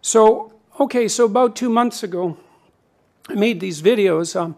So about 2 months ago, I made these videos.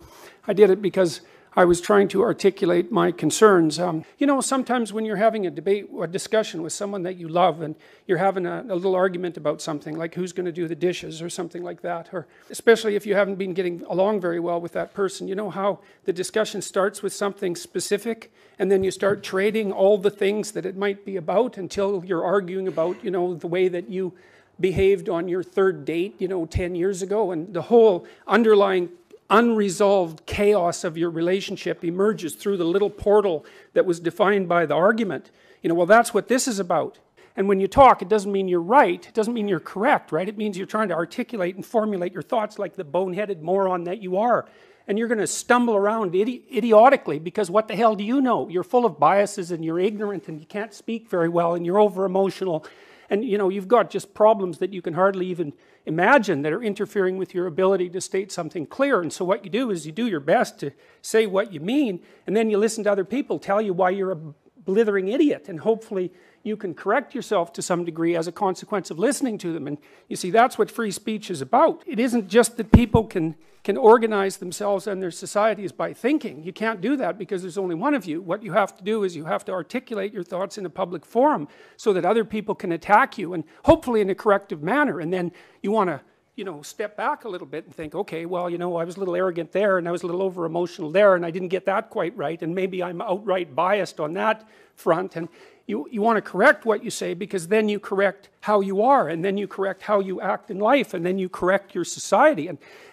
I did it because I was trying to articulate my concerns. You know, sometimes when you're having a debate or a discussion with someone that you love and you're having a little argument about something, like who's going to do the dishes or something like that, or especially if you haven't been getting along very well with that person, you know how the discussion starts with something specific and then you start trading all the things that it might be about until you're arguing about, you know, the way that you behaved on your third date, you know, 10 years ago, and the whole underlying unresolved chaos of your relationship emerges through the little portal that was defined by the argument. You know, well, that's what this is about. And when you talk, it doesn't mean you're right, it doesn't mean you're correct, right? It means you're trying to articulate and formulate your thoughts like the boneheaded moron that you are. And you're going to stumble around idiotically because what the hell do you know? You're full of biases and you're ignorant and you can't speak very well and you're over-emotional. And you know, you've got just problems that you can hardly even imagine that are interfering with your ability to state something clear. And so what you do is you do your best to say what you mean, and then you listen to other people tell you why you're a blithering idiot, and hopefully you can correct yourself to some degree as a consequence of listening to them. And you see, that's what free speech is about. It isn't just that people can organize themselves and their societies by thinking. You can't do that because there's only one of you. What you have to do is you have to articulate your thoughts in a public forum so that other people can attack you, and hopefully in a corrective manner. And then you want to, you know, step back a little bit and think, okay, well, you know, I was a little arrogant there and I was a little over emotional there and I didn't get that quite right, and maybe I'm outright biased on that front. And you want to correct what you say, because then you correct how you are, and then you correct how you act in life, and then you correct your society.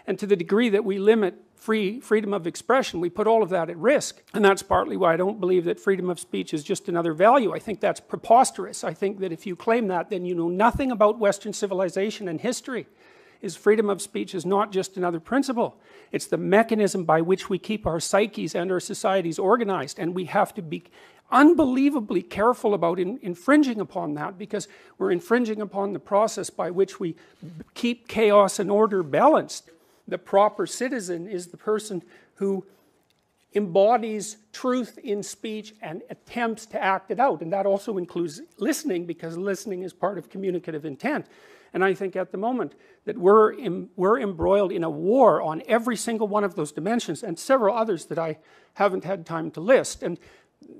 And to the degree that we limit freedom of expression, we put all of that at risk. And that's partly why I don't believe that freedom of speech is just another value. I think that's preposterous. I think that if you claim that, then you know nothing about Western civilization and history. Freedom of speech is not just another principle. It's the mechanism by which we keep our psyches and our societies organized, and we have to be unbelievably careful about infringing upon that, because we're infringing upon the process by which we keep chaos and order balanced. The proper citizen is the person who embodies truth in speech and attempts to act it out, and that also includes listening, because listening is part of communicative intent. And I think at the moment that we're embroiled in a war on every single one of those dimensions, and several others that I haven't had time to list. And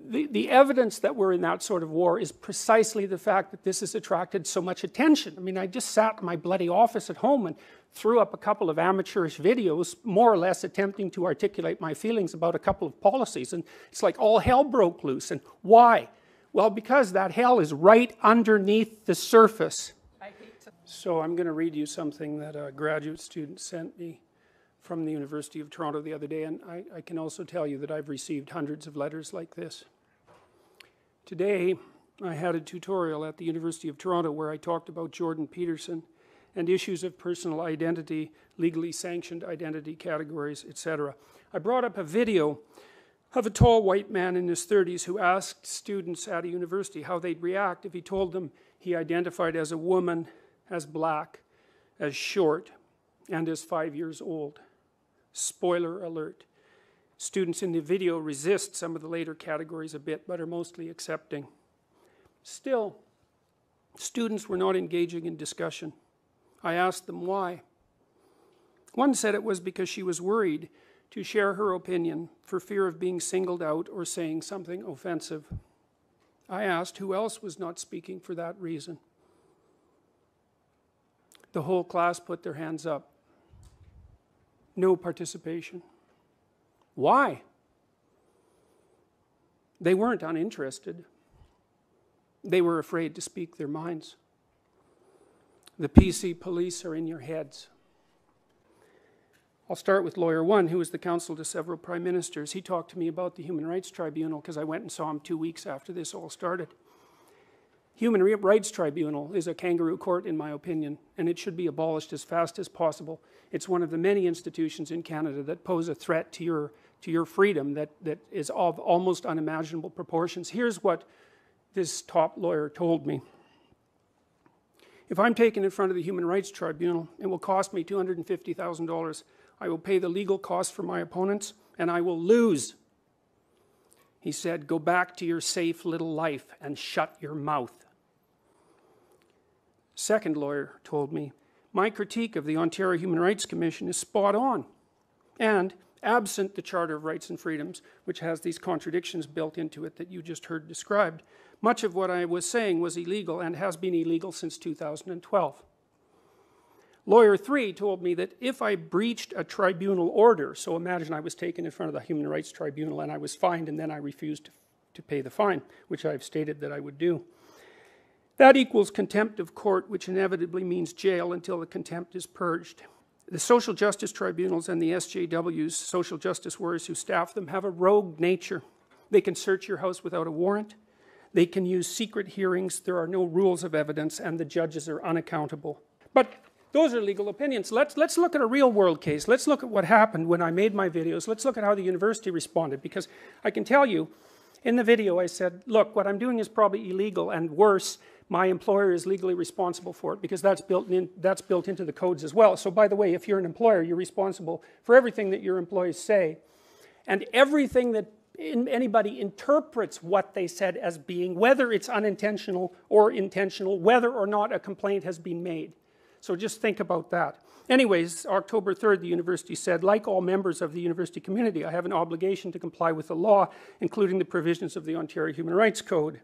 the evidence that we're in that sort of war is precisely the fact that this has attracted so much attention. I mean, I just sat in my bloody office at home and threw up a couple of amateurish videos, more or less attempting to articulate my feelings about a couple of policies, and it's like all hell broke loose. And why? Well, because that hell is right underneath the surface. So I'm going to read you something that a graduate student sent me from the University of Toronto the other day, and I can also tell you that I've received hundreds of letters like this. Today, I had a tutorial at the University of Toronto where I talked about Jordan Peterson and issues of personal identity, legally sanctioned identity categories, etc. I brought up a video of a tall white man in his 30s who asked students at a university how they'd react if he told them he identified as a woman, as black, as short, and as 5 years old. Spoiler alert. Students in the video resist some of the later categories a bit, but are mostly accepting. Still, students were not engaging in discussion. I asked them why. One said it was because she was worried to share her opinion for fear of being singled out or saying something offensive. I asked who else was not speaking for that reason. The whole class put their hands up. No participation. Why? They weren't uninterested. They were afraid to speak their minds. The PC police are in your heads. I'll start with lawyer one, who was the counsel to several prime ministers. He talked to me about the Human Rights Tribunal because I went and saw him 2 weeks after this all started. Human Rights Tribunal is a kangaroo court, in my opinion, and it should be abolished as fast as possible. It's one of the many institutions in Canada that pose a threat to your freedom that is of almost unimaginable proportions. Here's what this top lawyer told me. If I'm taken in front of the Human Rights Tribunal, it will cost me $250,000. I will pay the legal costs for my opponents, and I will lose. He said, go back to your safe little life and shut your mouth. Second lawyer told me, my critique of the Ontario Human Rights Commission is spot on. And absent the Charter of Rights and Freedoms, which has these contradictions built into it that you just heard described, much of what I was saying was illegal and has been illegal since 2012. Lawyer 3 told me that if I breached a tribunal order, so imagine I was taken in front of the Human Rights Tribunal and I was fined and then I refused to pay the fine, which I've stated that I would do. That equals contempt of court, which inevitably means jail until the contempt is purged. The social justice tribunals and the SJWs, social justice warriors who staff them, have a rogue nature. They can search your house without a warrant. They can use secret hearings. There are no rules of evidence, and the judges are unaccountable. But those are legal opinions. Let's look at a real world case. Let's look at what happened when I made my videos. Let's look at how the university responded, because I can tell you, in the video I said, look, what I'm doing is probably illegal, and worse, my employer is legally responsible for it, because that's built into the codes as well. So by the way, if you're an employer, you're responsible for everything that your employees say, and everything that anybody interprets what they said as being, whether it's unintentional or intentional, whether or not a complaint has been made. So just think about that. Anyways, October 3rd, the university said, like all members of the university community, I have an obligation to comply with the law, including the provisions of the Ontario Human Rights Code.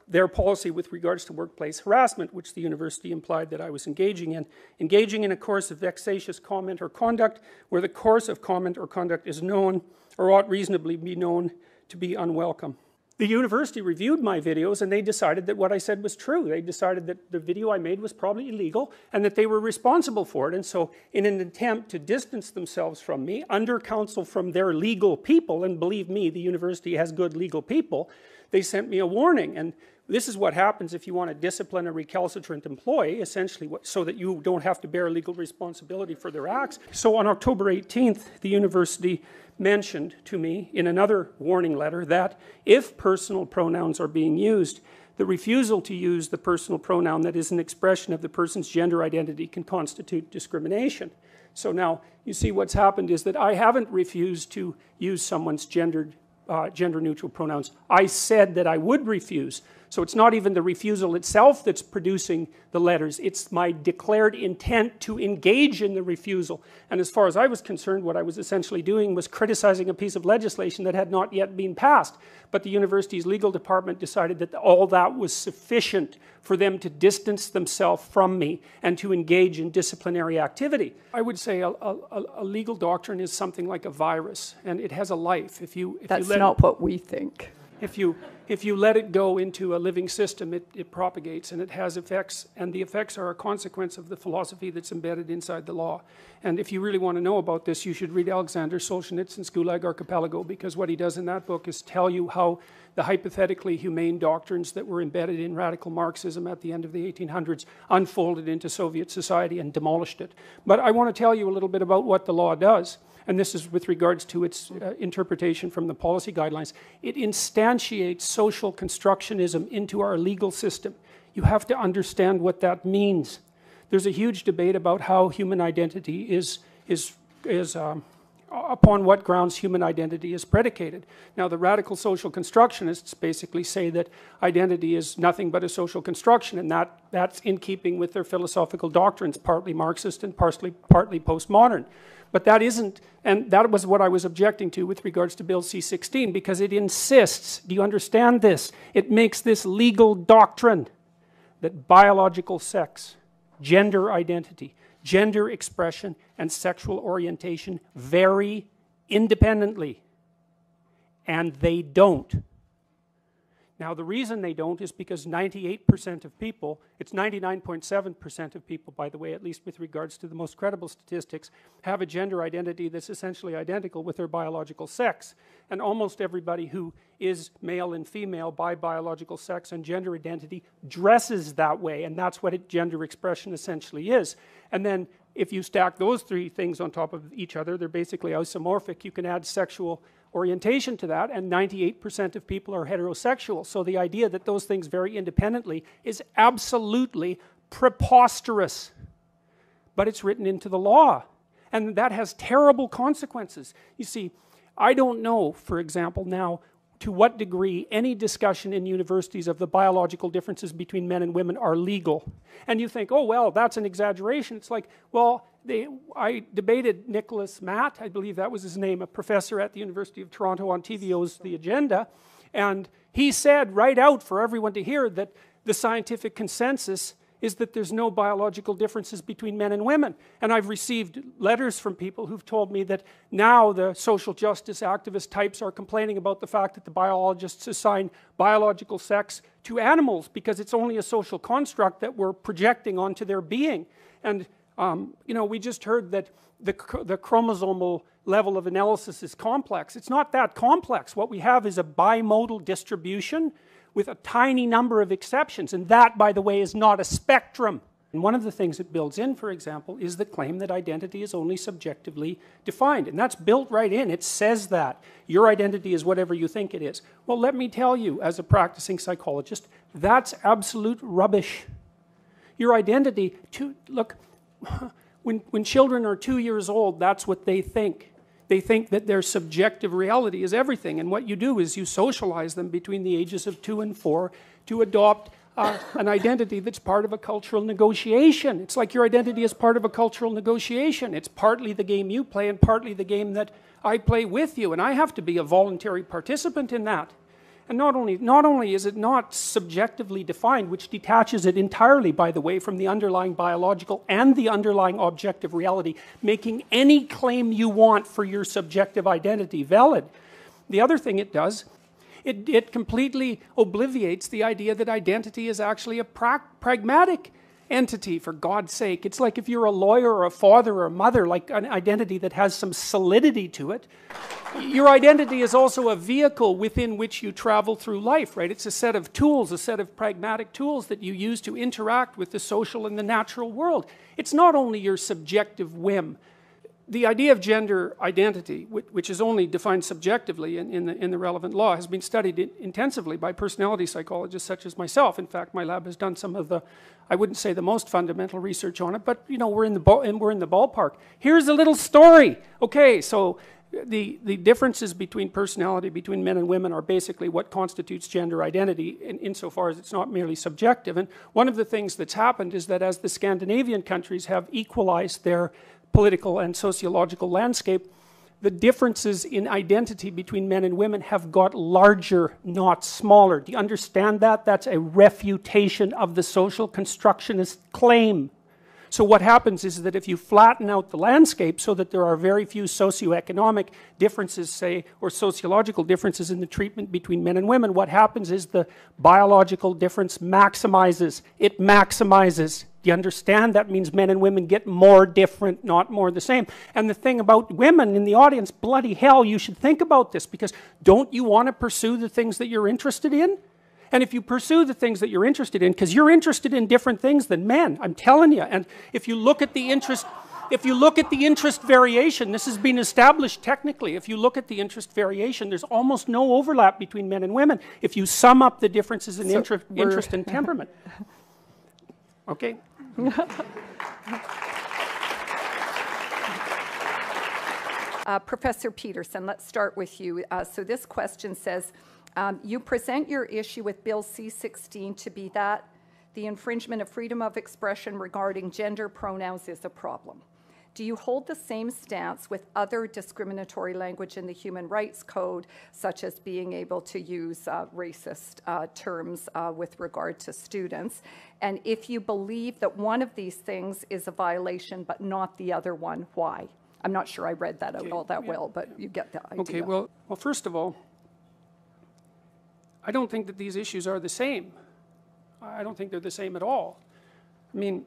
Their policy with regards to workplace harassment, which the university implied that I was engaging in a course of vexatious comment or conduct, where the course of comment or conduct is known, or ought reasonably be known, to be unwelcome. The university reviewed my videos and they decided that what I said was true. They decided that the video I made was probably illegal and that they were responsible for it. And so in an attempt to distance themselves from me, under counsel from their legal people, and believe me, the university has good legal people, they sent me a warning. And this is what happens if you want to discipline a recalcitrant employee, essentially, so that you don't have to bear legal responsibility for their acts. So on October 18th, the university mentioned to me in another warning letter that if personal pronouns are being used, the refusal to use the personal pronoun that is an expression of the person's gender identity can constitute discrimination. So now, you see what's happened is that I haven't refused to use someone's gender-neutral pronouns. I said that I would refuse. So it's not even the refusal itself that's producing the letters. It's my declared intent to engage in the refusal. And as far as I was concerned, what I was essentially doing was criticizing a piece of legislation that had not yet been passed. But the university's legal department decided that all that was sufficient for them to distance themselves from me and to engage in disciplinary activity. I would say a legal doctrine is something like a virus, and it has a life. That's not what we think. If you let it go into a living system, it propagates and it has effects, and the effects are a consequence of the philosophy that's embedded inside the law. And if you really want to know about this, you should read Alexander Solzhenitsyn's Gulag Archipelago, because what he does in that book is tell you how the hypothetically humane doctrines that were embedded in radical Marxism at the end of the 1800s unfolded into Soviet society and demolished it. But I want to tell you a little bit about what the law does. And this is with regards to its interpretation from the policy guidelines. It instantiates social constructionism into our legal system. You have to understand what that means. There's a huge debate about how human identity is upon what grounds human identity is predicated. Now, the radical social constructionists basically say that identity is nothing but a social construction, and that's in keeping with their philosophical doctrines, partly Marxist and partly postmodern. But that isn't, and that was what I was objecting to with regards to Bill C-16, because it insists, do you understand this? It makes this legal doctrine that biological sex, gender identity, gender expression, and sexual orientation vary independently. And they don't. Now, the reason they don't is because 98% of people, it's 99.7% of people, by the way, at least with regards to the most credible statistics, have a gender identity that's essentially identical with their biological sex. And almost everybody who is male and female by biological sex and gender identity dresses that way, and that's what gender expression essentially is. And then if you stack those three things on top of each other, they're basically isomorphic. You can add sexual orientation to that, and 98% of people are heterosexual. So the idea that those things vary independently is absolutely preposterous. But it's written into the law, and that has terrible consequences. You see, I don't know, for example, now, to what degree any discussion in universities of the biological differences between men and women are legal. And you think, oh, well, that's an exaggeration. It's like, well, I debated Nicholas Matt, I believe that was his name, a professor at the University of Toronto on TVO's The Agenda, and he said right out for everyone to hear that the scientific consensus is that there's no biological differences between men and women. And I've received letters from people who've told me that now the social justice activist types are complaining about the fact that the biologists assign biological sex to animals because it's only a social construct that we're projecting onto their being. And you know, we just heard that the chromosomal level of analysis is complex. It's not that complex. What we have is a bimodal distribution with a tiny number of exceptions, and that, by the way, is not a spectrum. And one of the things it builds in, for example, is the claim that identity is only subjectively defined, and that's built right in. It says that your identity is whatever you think it is. Well, let me tell you, as a practicing psychologist, that's absolute rubbish. Your identity, look, when children are 2 years old, that's what they think. They think that their subjective reality is everything, and what you do is you socialize them between the ages of 2 and 4 to adopt an identity that's part of a cultural negotiation. It's like your identity is part of a cultural negotiation. It's partly the game you play and partly the game that I play with you, and I have to be a voluntary participant in that. And not only is it not subjectively defined, which detaches it entirely, by the way, from the underlying biological and the underlying objective reality, making any claim you want for your subjective identity valid. The other thing it does, it completely obliviates the idea that identity is actually a pragmatic entity, for God's sake. It's like if you're a lawyer or a father or a mother, like an identity that has some solidity to it. Your identity is also a vehicle within which you travel through life, right? It's a set of tools, a set of pragmatic tools that you use to interact with the social and the natural world. It's not only your subjective whim. The idea of gender identity, which is only defined subjectively in the relevant law, has been studied intensively by personality psychologists such as myself. In fact, my lab has done some of the, I wouldn't say the most fundamental research on it, but you know, we're in the ballpark. Here's a little story. Okay, so the differences between personality between men and women are basically what constitutes gender identity insofar as it's not merely subjective. And one of the things that's happened is that as the Scandinavian countries have equalized their political and sociological landscape, the differences in identity between men and women have got larger, not smaller. Do you understand that? That's a refutation of the social constructionist claim. So what happens is that if you flatten out the landscape so that there are very few socioeconomic differences, say, or sociological differences in the treatment between men and women, what happens is the biological difference maximizes. It maximizes. Do you understand? That means men and women get more different, not more the same. And the thing about women in the audience, bloody hell, you should think about this, because don't you want to pursue the things that you're interested in? And if you pursue the things that you're interested in, because you're interested in different things than men, I'm telling you, and if you look at the interest variation, this has been established technically, if you look at the interest variation, there's almost no overlap between men and women if you sum up the differences in interest and temperament. Okay? Professor Peterson, let's start with you. So this question says, you present your issue with Bill C-16 to be that the infringement of freedom of expression regarding gender pronouns is a problem. Do you hold the same stance with other discriminatory language in the Human Rights Code, such as being able to use racist terms with regard to students? And if you believe that one of these things is a violation but not the other one, why? I'm not sure I read that out all that well, but you get the idea. Okay, well, first of all, I don't think that these issues are the same. I don't think they're the same at all. I mean,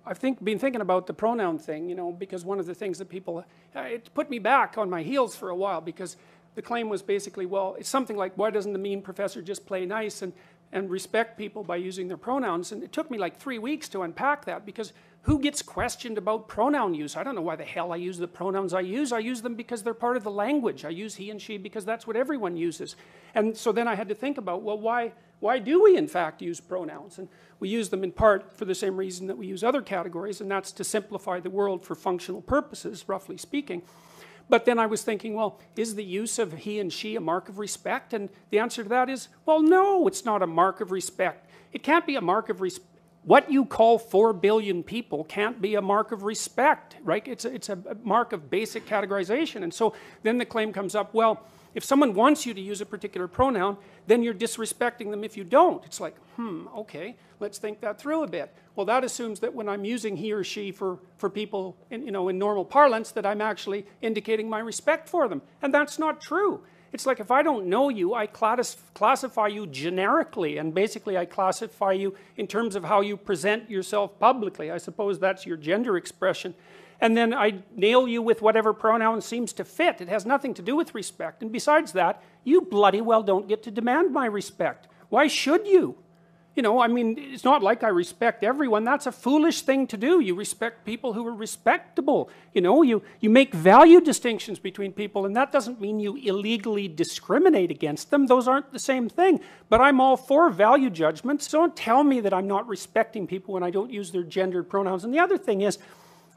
I've been thinking about the pronoun thing, you know, because one of the things that people, it put me back on my heels for a while, because the claim was basically, well, it's something like, why doesn't the mean professor just play nice and respect people by using their pronouns? And it took me like 3 weeks to unpack that, because who gets questioned about pronoun use? I don't know why the hell I use the pronouns I use. I use them because they're part of the language. I use he and she because that's what everyone uses. And so then I had to think about, well, why do we in fact use pronouns? And we use them in part for the same reason that we use other categories, and that's to simplify the world for functional purposes, roughly speaking. But then I was thinking, well, is the use of he and she a mark of respect? And the answer to that is, well, no, it's not a mark of respect. It can't be a mark of respect. What you call 4 billion people can't be a mark of respect, right? It's a mark of basic categorization. And so then the claim comes up, well, if someone wants you to use a particular pronoun, then you're disrespecting them if you don't. It's like, okay, let's think that through a bit. Well, that assumes that when I'm using he or she for people in normal parlance, that I'm actually indicating my respect for them. And that's not true. It's like if I don't know you, I classify you generically, and basically I classify you in terms of how you present yourself publicly. I suppose that's your gender expression. And then I nail you with whatever pronoun seems to fit. It has nothing to do with respect. And besides that, you bloody well don't get to demand my respect. Why should you? I mean, it's not like I respect everyone. That's a foolish thing to do. You respect people who are respectable. You make value distinctions between people, and that doesn't mean you illegally discriminate against them. Those aren't the same thing. But I'm all for value judgments. So don't tell me that I'm not respecting people when I don't use their gendered pronouns. And the other thing is,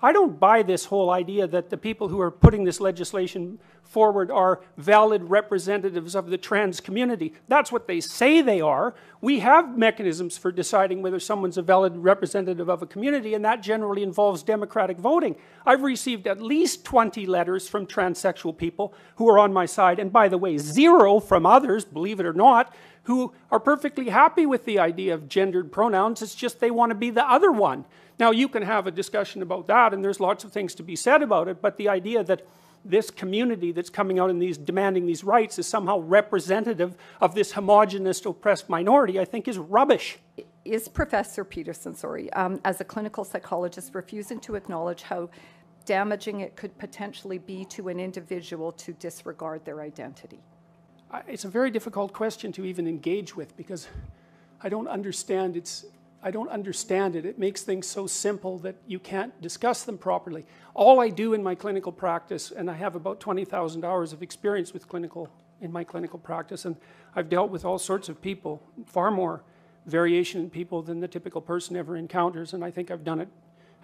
I don't buy this whole idea that the people who are putting this legislation forward are valid representatives of the trans community. That's what they say they are. We have mechanisms for deciding whether someone's a valid representative of a community, and that generally involves democratic voting. I've received at least 20 letters from transsexual people who are on my side, and by the way, 0 from others, believe it or not, who are perfectly happy with the idea of gendered pronouns. It's just they want to be the other one. Now, you can have a discussion about that, and there's lots of things to be said about it, but the idea that this community that's coming out and demanding these rights is somehow representative of this homogenous oppressed minority, I think is rubbish. Is Professor Peterson, as a clinical psychologist, refusing to acknowledge how damaging it could potentially be to an individual to disregard their identity? It's a very difficult question to even engage with because I don't understand it. It makes things so simple that you can't discuss them properly. All I do in my clinical practice, and I have about 20,000 hours of experience in my clinical practice, and I've dealt with all sorts of people, far more variation in people than the typical person ever encounters, and I think I've done it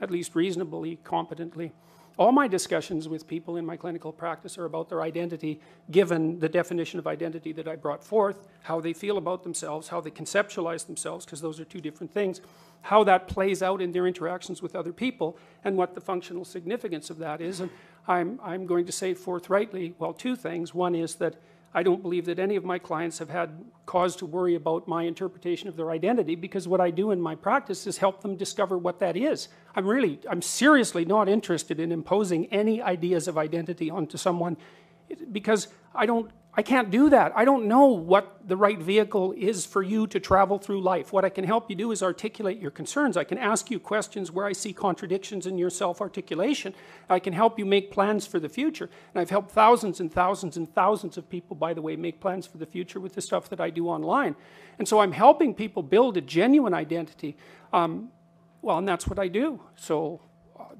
at least reasonably competently. All my discussions with people in my clinical practice are about their identity, given the definition of identity that I brought forth, how they feel about themselves, how they conceptualize themselves, because those are two different things, how that plays out in their interactions with other people, and what the functional significance of that is. And I'm going to say forthrightly, well, 2 things. One is that I don't believe that any of my clients have had cause to worry about my interpretation of their identity, because what I do in my practice is help them discover what that is. I'm seriously not interested in imposing any ideas of identity onto someone, because I can't do that. I don't know what the right vehicle is for you to travel through life. What I can help you do is articulate your concerns. I can ask you questions where I see contradictions in your self-articulation. I can help you make plans for the future. And I've helped thousands and thousands and thousands of people, by the way, make plans for the future with the stuff that I do online. And so I'm helping people build a genuine identity. Well, and that's what I do. So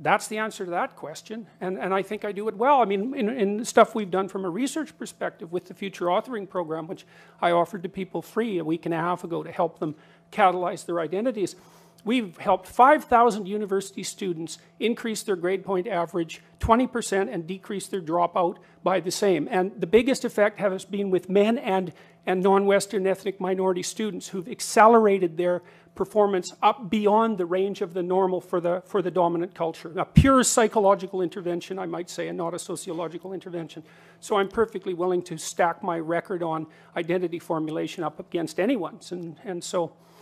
that's the answer to that question, and I think I do it well. I mean, in stuff we've done from a research perspective with the Future Authoring Program, which I offered to people free a week and a half ago to help them catalyze their identities, we've helped 5,000 university students increase their grade point average 20% and decrease their dropout by the same. And the biggest effect has been with men and non-Western ethnic minority students who've accelerated their performance up beyond the range of the normal for the dominant culture. A pure psychological intervention, I might say, and not a sociological intervention. So I'm perfectly willing to stack my record on identity formulation up against anyone's. And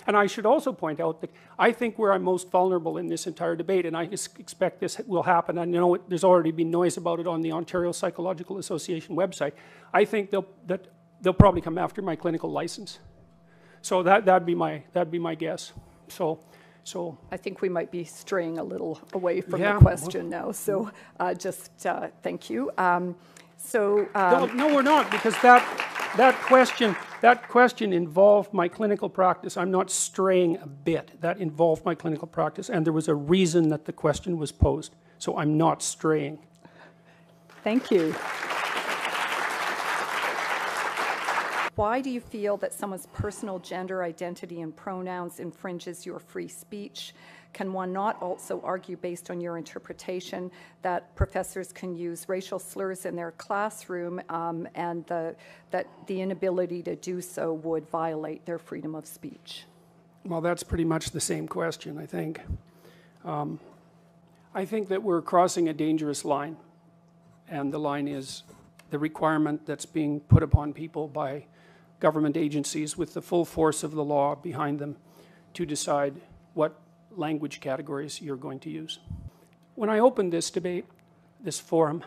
I should also point out that I think where I'm most vulnerable in this entire debate, and I expect this will happen, and there's already been noise about it on the Ontario Psychological Association website, I think they'll probably come after my clinical license. So that'd be my guess. So I think we might be straying a little away from the question now. So thank you. No, we're not, because that question involved my clinical practice. I'm not straying a bit. That involved my clinical practice, and there was a reason that the question was posed. So I'm not straying. Thank you. Why do you feel that someone's personal gender identity and pronouns infringes your free speech? can one not also argue, based on your interpretation, that professors can use racial slurs in their classroom and that the inability to do so would violate their freedom of speech? Well, that's pretty much the same question, I think. I think that we're crossing a dangerous line, and the line is the requirement that's being put upon people by government agencies with the full force of the law behind them to decide what language categories you're going to use. When I opened this debate, this forum,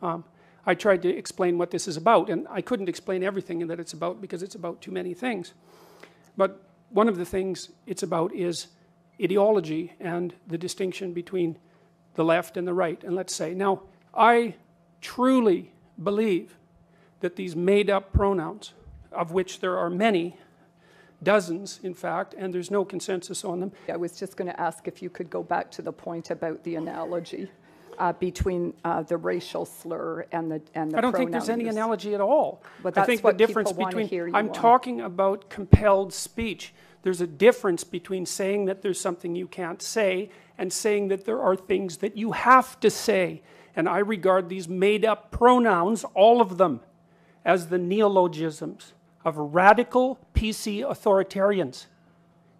I tried to explain what this is about, and I couldn't explain everything that it's about because it's about too many things. But one of the things it's about is ideology and the distinction between the left and the right. And let's say, now, I truly believe that these made-up pronouns, of which there are many, dozens, in fact, and there's no consensus on them. I was just going to ask if you could go back to the point about the analogy between the racial slur and the I don't think there's any analogy at all. But that's I think what the difference people want to between, hear you I'm on. talking about compelled speech. There's a difference between saying that there's something you can't say and saying that there are things that you have to say. And I regard these made-up pronouns, all of them, as the neologisms of radical PC authoritarians.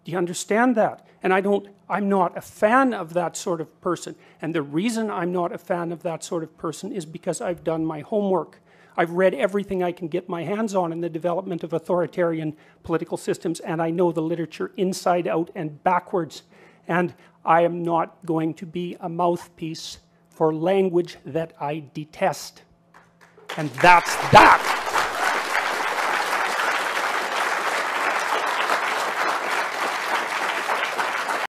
Do you understand that? And I'm not a fan of that sort of person. And the reason I'm not a fan of that sort of person is because I've done my homework. I've read everything I can get my hands on in the development of authoritarian political systems, and I know the literature inside out and backwards. And I am not going to be a mouthpiece for language that I detest. And that's that.